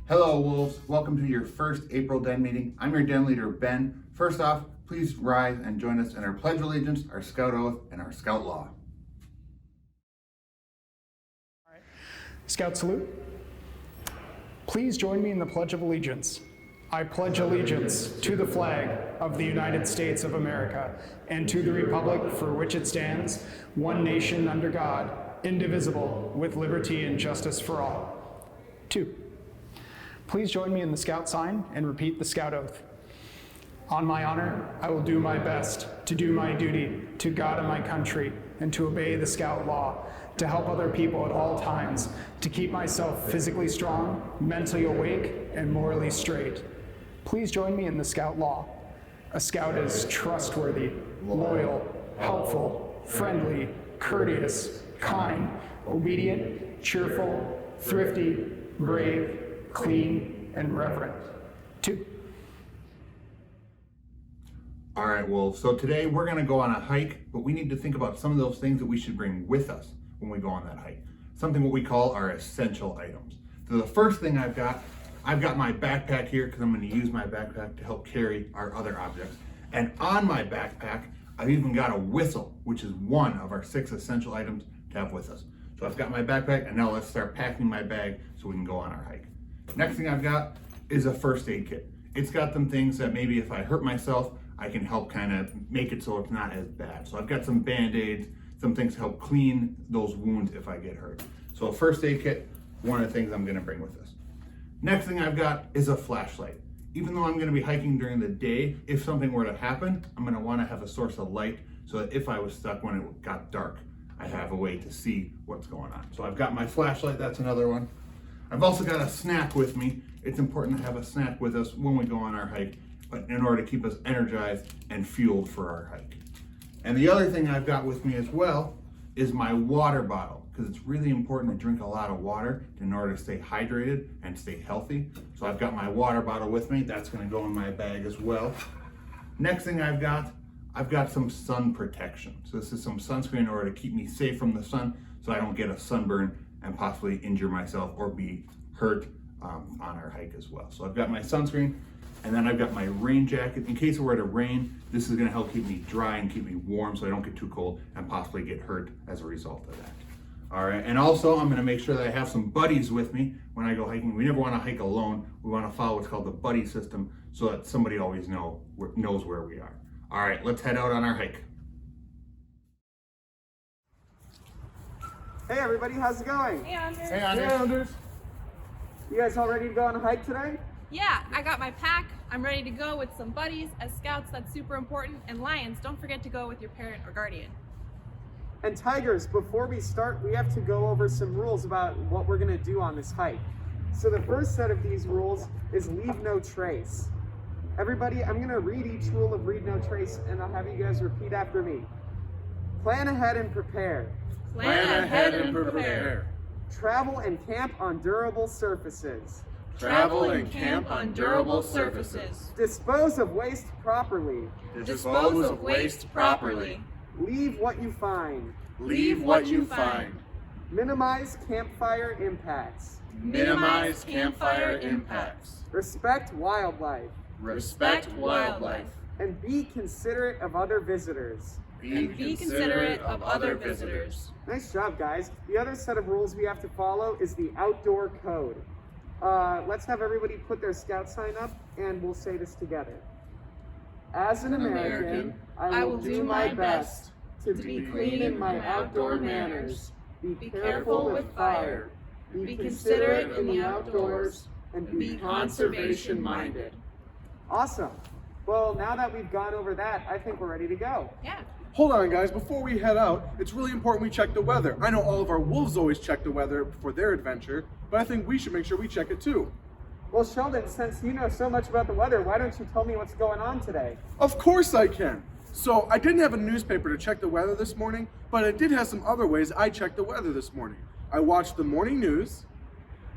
Hello Wolves, welcome to your first April Den meeting. I'm your Den leader, Ben. First off, please rise and join us in our Pledge of Allegiance, our Scout Oath, and our Scout Law. All right. Scout salute. Please join me in the Pledge of Allegiance. I pledge allegiance to the flag of the United States of America and to the republic for which it stands, one nation under God, indivisible, with liberty and justice for all. 2. Please join me in the Scout sign and repeat the Scout Oath. On my honor, I will do my best to do my duty to God and my country and to obey the Scout Law, to help other people at all times, to keep myself physically strong, mentally awake, and morally straight. Please join me in the Scout Law. A Scout is trustworthy, loyal, helpful, friendly, courteous, kind, obedient, cheerful, thrifty, brave, clean, and reverent. 2. All right, Wolves, so today we're gonna go on a hike, but we need to think about some of those things that we should bring with us when we go on that hike. Something what we call our essential items. So the first thing I've got my backpack here because I'm gonna use my backpack to help carry our other objects. And on my backpack, I've even got a whistle, which is one of our 6 essential items to have with us. So I've got my backpack, and now let's start packing my bag so we can go on our hike. Next thing I've got is a first aid kit. It's got some things that maybe if I hurt myself, I can help kind of make it so it's not as bad. So I've got some Band-Aids, some things to help clean those wounds if I get hurt. So a first aid kit, one of the things I'm gonna bring with us. Next thing I've got is a flashlight. Even though I'm gonna be hiking during the day, if something were to happen, I'm gonna wanna have a source of light so that if I was stuck when it got dark, I have a way to see what's going on. So I've got my flashlight, that's another one. I've also got a snack with me. It's important to have a snack with us when we go on our hike, but in order to keep us energized and fueled for our hike. And the other thing I've got with me as well is my water bottle, because it's really important to drink a lot of water in order to stay hydrated and stay healthy. So I've got my water bottle with me. That's gonna go in my bag as well. Next thing I've got some sun protection. So this is some sunscreen in order to keep me safe from the sun so I don't get a sunburn and possibly injure myself or be hurt on our hike as well. So I've got my sunscreen, and then I've got my rain jacket. In case it were to rain, this is gonna help keep me dry and keep me warm so I don't get too cold and possibly get hurt as a result of that. All right, and also I'm gonna make sure that I have some buddies with me when I go hiking. We never wanna hike alone. We wanna follow what's called the buddy system so that somebody always knows where we are. All right, let's head out on our hike. Hey everybody, how's it going? Hey, Anders. Hey, Anders. You guys all ready to go on a hike today? Yeah, I got my pack. I'm ready to go with some buddies. As scouts, that's super important. And lions, don't forget to go with your parent or guardian. And tigers, before we start, we have to go over some rules about what we're gonna do on this hike. So the first set of these rules is leave no trace. Everybody, I'm gonna read each rule of read no trace and I'll have you guys repeat after me. Plan ahead and prepare. Plan ahead and prepare. Travel and camp on durable surfaces. Travel and camp on durable surfaces. Dispose of waste properly. Dispose of waste properly. Leave what you find. Leave what you find. Minimize campfire impacts. Minimize campfire impacts. Respect wildlife. Respect wildlife. And be considerate of other visitors. And be considerate of other visitors. Nice job, guys. The other set of rules we have to follow is the outdoor code. Let's have everybody put their scout sign up and we'll say this together. As an American, I will do my best to be clean in my outdoor manners, be careful with fire, be considerate in the outdoors, and be conservation minded. Awesome. Well, now that we've gone over that, I think we're ready to go. Yeah. Hold on, guys. Before we head out, it's really important we check the weather. I know all of our wolves always check the weather before their adventure, but I think we should make sure we check it too. Well, Sheldon, since you know so much about the weather, why don't you tell me what's going on today? Of course I can. So I didn't have a newspaper to check the weather this morning, but I did have some other ways I checked the weather this morning. I watched the morning news,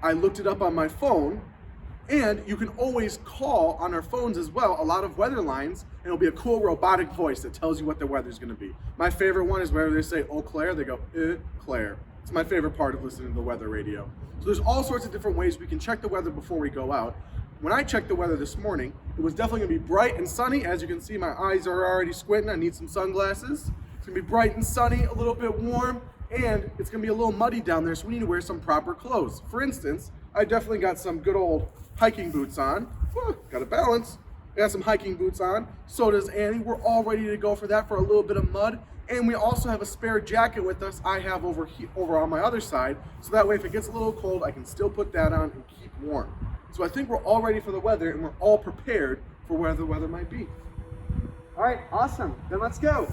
I looked it up on my phone, and you can always call on our phones as well, a lot of weather lines, and it'll be a cool robotic voice that tells you what the weather's gonna be. My favorite one is whenever they say, "Eau Claire," they go, Claire. It's my favorite part of listening to the weather radio. So there's all sorts of different ways we can check the weather before we go out. When I checked the weather this morning, it was definitely gonna be bright and sunny. As you can see, my eyes are already squinting. I need some sunglasses. It's gonna be bright and sunny, a little bit warm, and it's gonna be a little muddy down there, so we need to wear some proper clothes. For instance, I definitely got some good old hiking boots on. Got a balance. I got some hiking boots on. So does Annie. We're all ready to go for that, for a little bit of mud. And we also have a spare jacket with us. I have over on my other side, so that way if it gets a little cold, I can still put that on and keep warm. So I think we're all ready for the weather, and we're all prepared for where the weather might be. All right, awesome. Then let's go.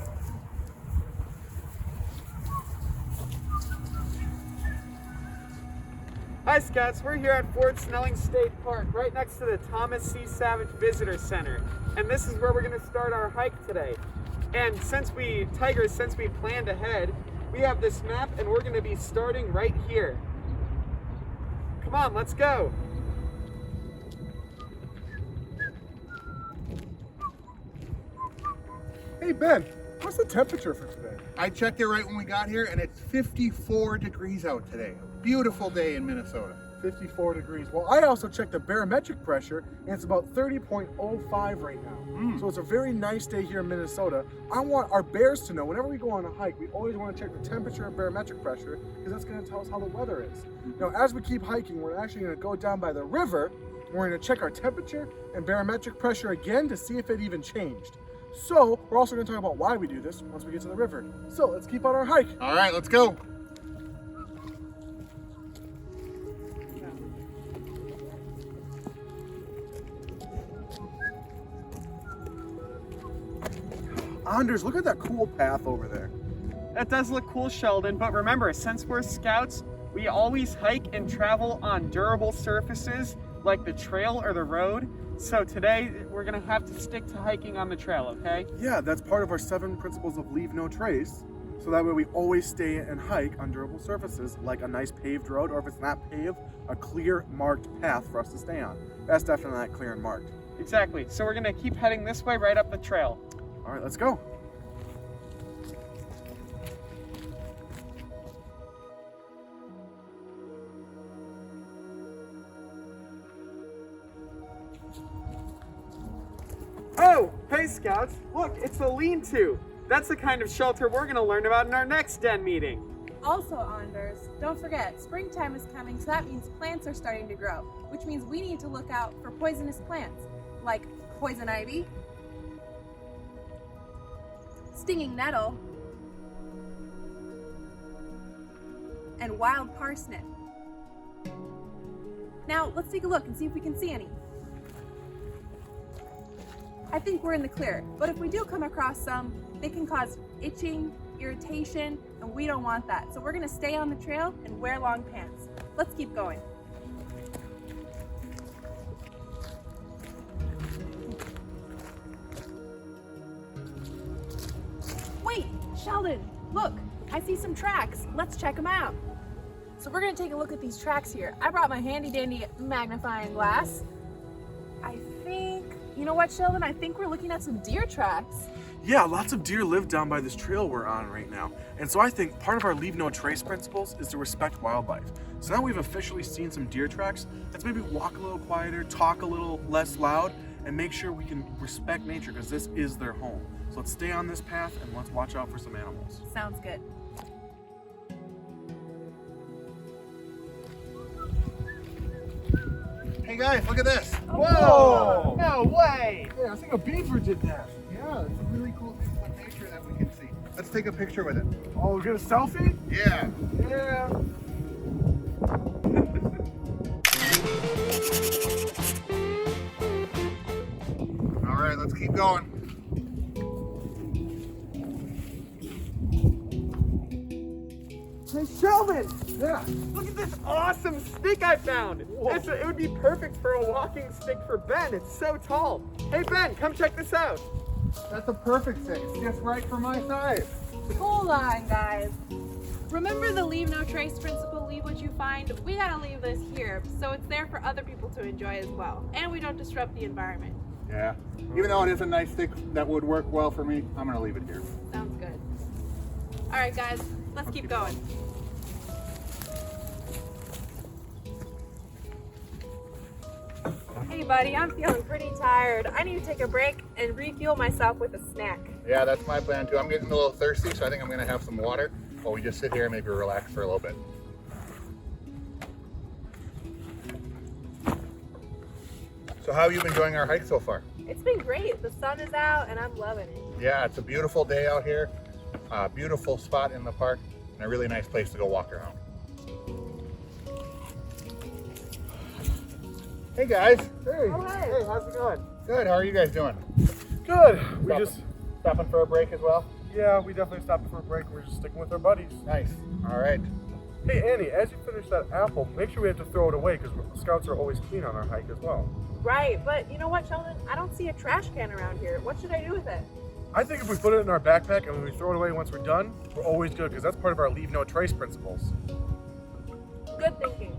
Hi Scouts, we're here at Fort Snelling State Park, right next to the Thomas C. Savage Visitor Center. And this is where we're gonna start our hike today. And since we planned ahead, we have this map and we're gonna be starting right here. Come on, let's go. Hey Ben, what's the temperature for today? I checked it right when we got here, and it's 54 degrees out today. Beautiful day in Minnesota. 54 degrees. Well, I also checked the barometric pressure, and it's about 30.05 right now. So it's a very nice day here in Minnesota. I want our bears to know, whenever we go on a hike, we always want to check the temperature and barometric pressure, because that's going to tell us how the weather is. Now, as we keep hiking, we're actually going to go down by the river. We're going to check our temperature and barometric pressure again to see if it even changed. So we're also going to talk about why we do this once we get to the river. So let's keep on our hike. All right, let's go. Anders, look at that cool path over there. That does look cool, Sheldon, but remember, since we're Scouts, we always hike and travel on durable surfaces like the trail or the road. So today, we're gonna have to stick to hiking on the trail, okay? Yeah, that's part of our 7 principles of leave no trace. So that way we always stay and hike on durable surfaces like a nice paved road, or if it's not paved, a clear marked path for us to stay on. That's definitely not clear and marked. Exactly, so we're gonna keep heading this way right up the trail. All right, let's go. Oh, hey Scouts, look, it's a lean-to. That's the kind of shelter we're gonna learn about in our next den meeting. Also, Anders, don't forget, springtime is coming, so that means plants are starting to grow, which means we need to look out for poisonous plants, like poison ivy, stinging nettle, and wild parsnip. Now, let's take a look and see if we can see any. I think we're in the clear, but if we do come across some, they can cause itching, irritation, and we don't want that. So we're gonna stay on the trail and wear long pants. Let's keep going. Wait, Sheldon, look, I see some tracks. Let's check them out. So we're gonna take a look at these tracks here. I brought my handy dandy magnifying glass. You know what, Sheldon? I think we're looking at some deer tracks. Yeah, lots of deer live down by this trail we're on right now. And so I think part of our leave no trace principles is to respect wildlife. So now we've officially seen some deer tracks, let's maybe walk a little quieter, talk a little less loud, and make sure we can respect nature, because this is their home. So let's stay on this path and let's watch out for some animals. Sounds good. Hey guys, look at this. Whoa! No way! Yeah, I think a beaver did that. Yeah, it's a really cool piece of nature that we can see. Let's take a picture with it. Oh, get a selfie? Yeah. Yeah. All right, let's keep going. Hey Sheldon! Yeah. Look at this awesome stick I found! It would be perfect for a walking stick for Ben. It's so tall. Hey Ben, come check this out. That's a perfect fit. It's just right for my size. Hold on, guys. Remember the leave no trace principle, leave what you find? We gotta leave this here, so it's there for other people to enjoy as well. And we don't disrupt the environment. Yeah. Even though it is a nice stick that would work well for me, I'm gonna leave it here. Sounds good. All right, guys, let's keep going. Hey, buddy, I'm feeling pretty tired. I need to take a break and refuel myself with a snack. Yeah, that's my plan too. I'm getting a little thirsty, so I think I'm gonna have some water while we just sit here and maybe relax for a little bit. So how have you been enjoying our hike so far? It's been great. The sun is out and I'm loving it. Yeah, it's a beautiful day out here. A beautiful spot in the park and a really nice place to go walk around. Hey guys. Hey. Oh, hey. Hey, how's it going? Good, how are you guys doing? Good. We just, Stopping for a break as well? yeah, we definitely stopped for a break. We're just sticking with our buddies. Nice. All right. Hey, Annie, as you finish that apple, make sure we have to throw it away because scouts are always clean on our hike as well. Right, but you know what, Sheldon? I don't see a trash can around here. What should I do with it? I think if we put it in our backpack and when we throw it away once we're done, we're always good because that's part of our leave no trace principles. Good thinking.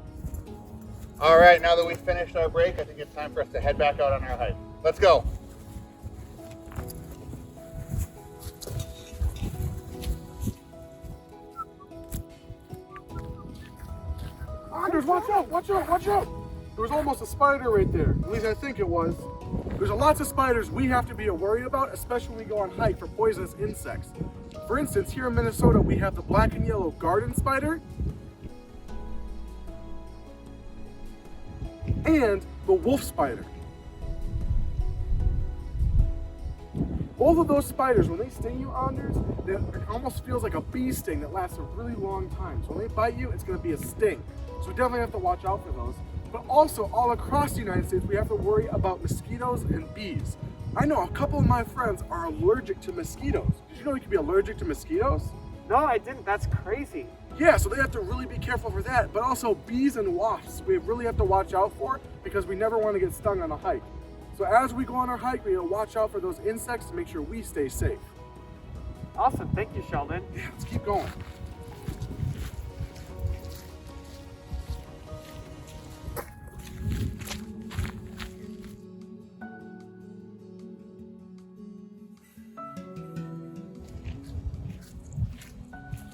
All right, now that we've finished our break, I think it's time for us to head back out on our hike. Let's go. Anders, watch out, watch out, watch out! There was almost a spider right there. At least I think it was. There's lots of spiders we have to be worried about, especially when we go on hike for poisonous insects. For instance, here in Minnesota, we have the black and yellow garden spider and the wolf spider. Both of those spiders, when they sting you, Anders, it almost feels like a bee sting that lasts a really long time. So when they bite you, it's going to be a sting. So we definitely have to watch out for those. But also, all across the United States, we have to worry about mosquitoes and bees. I know a couple of my friends are allergic to mosquitoes. Did you know you can be allergic to mosquitoes? No, I didn't. That's crazy. Yeah, so they have to really be careful for that. But also bees and wasps, we really have to watch out for because we never want to get stung on a hike. So as we go on our hike, we need to watch out for those insects to make sure we stay safe. Awesome. Thank you, Sheldon. Yeah, let's keep going.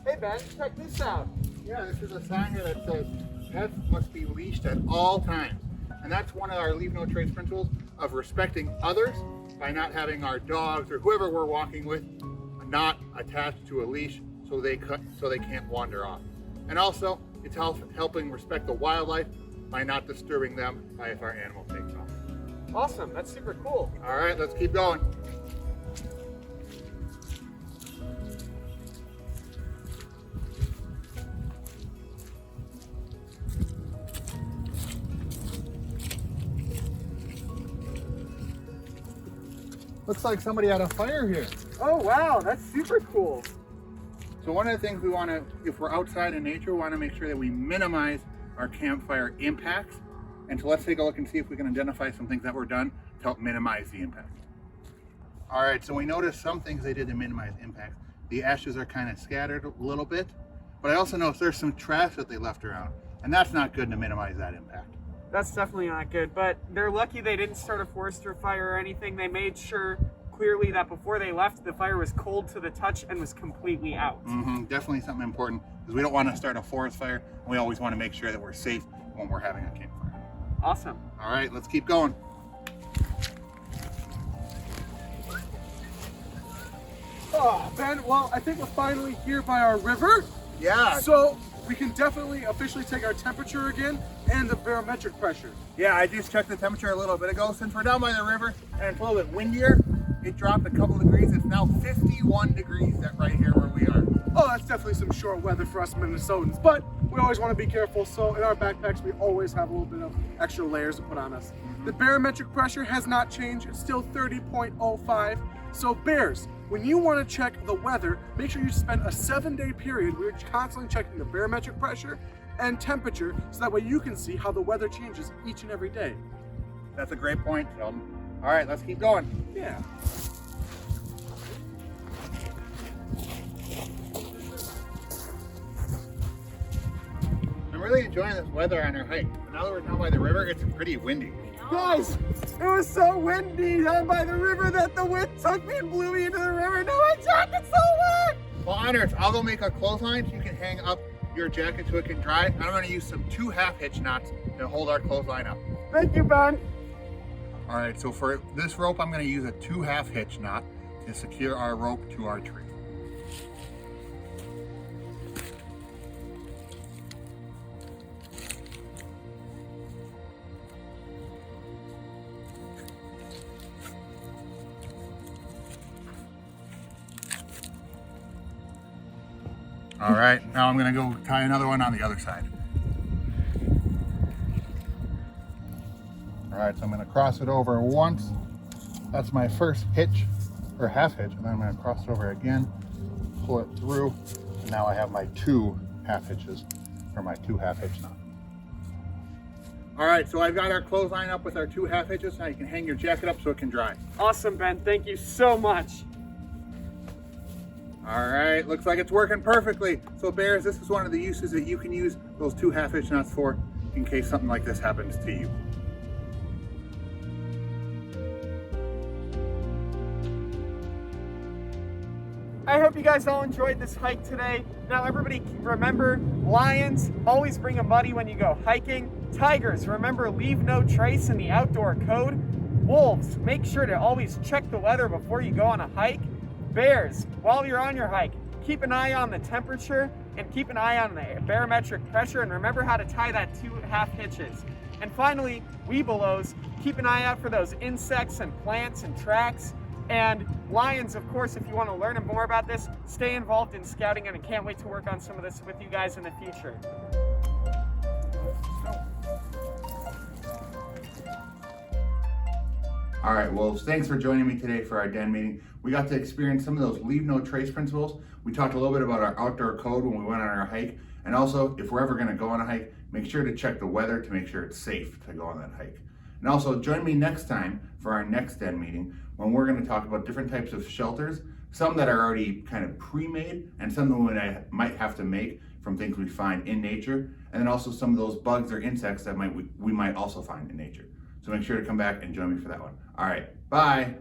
Hey, Ben, check this out. Yeah, this is a sign here that says pets must be leashed at all times. And that's one of our leave no trace principles of respecting others by not having our dogs or whoever we're walking with not attached to a leash so they can't wander off. And also, it's helping respect the wildlife by not disturbing them if our animal takes off. Awesome. That's super cool. All right, let's keep going. Looks like somebody had a fire here. Oh, wow. That's super cool. So one of the things we want to, if we're outside in nature, we want to make sure that we minimize our campfire impacts. And so let's take a look and see if we can identify some things that were done to help minimize the impact. All right, so we noticed some things they did to minimize impacts. The ashes are kind of scattered a little bit, but I also noticed there's some trash that they left around, and that's not good to minimize that impact. That's definitely not good, but they're lucky they didn't start a forester fire or anything. They made sure clearly that before they left, the fire was cold to the touch and was completely out. Definitely something important because we don't want to start a forest fire, and we always want to make sure that we're safe when we're having a campfire. Awesome. All right, let's keep going. Oh, Ben, well, I think we're finally here by our river. Yeah. So we can definitely officially take our temperature again and the barometric pressure. Yeah, I just checked the temperature a little bit ago. Since we're down by the river and it's a little bit windier, it dropped a couple degrees. It's now 51 degrees right here where we are. Oh, that's definitely some short weather for us Minnesotans, but we always want to be careful. So in our backpacks, we always have a little bit of extra layers to put on us. The barometric pressure has not changed. It's still 30.05. So bears, when you want to check the weather, make sure you spend a 7-day period where you're constantly checking the barometric pressure and temperature so that way you can see how the weather changes each and every day. That's a great point, Sheldon. All right, let's keep going. Yeah. really enjoying this weather on our hike. Now that we're down by the river, it's pretty windy. Guys, it was so windy down by the river that the wind took me and blew me into the river. Now my jacket's so wet! Well, Anders, I'll go make a clothesline so you can hang up your jacket so it can dry. And I'm gonna use some 2 half hitch knots to hold our clothesline up. Thank you, Ben. All right, so for this rope, I'm gonna use a 2 half hitch knot to secure our rope to our tree. All right, now I'm gonna go tie another one on the other side. All right, so I'm gonna cross it over once. That's my first hitch, or half hitch, and then I'm gonna cross it over again, pull it through, and now I have my 2 half hitches for my 2 half hitch knot. All right, so I've got our clothesline up with our 2 half hitches. Now you can hang your jacket up so it can dry. Awesome, Ben. Thank you so much. All right, looks like it's working perfectly. So bears, this is one of the uses that you can use those 2 half hitch knots for in case something like this happens to you. I hope you guys all enjoyed this hike today. Now everybody remember, lions, always bring a buddy when you go hiking. Tigers, remember, leave no trace in the outdoor code. Wolves, make sure to always check the weather before you go on a hike. Bears, while you're on your hike, keep an eye on the temperature and keep an eye on the barometric pressure, and remember how to tie that 2 half hitches. And finally, Weebelows, keep an eye out for those insects and plants and tracks. And lions, of course, if you want to learn more about this, stay involved in scouting, and I can't wait to work on some of this with you guys in the future. All right, well, thanks for joining me today for our den meeting. We got to experience some of those leave no trace principles. We talked a little bit about our outdoor code when we went on our hike. And also, if we're ever gonna go on a hike, make sure to check the weather to make sure it's safe to go on that hike. And also join me next time for our next den meeting when we're gonna talk about different types of shelters, some that are already kind of pre-made and some that we might have to make from things we find in nature. And then also some of those bugs or insects that we might also find in nature. So make sure to come back and join me for that one. All right, bye.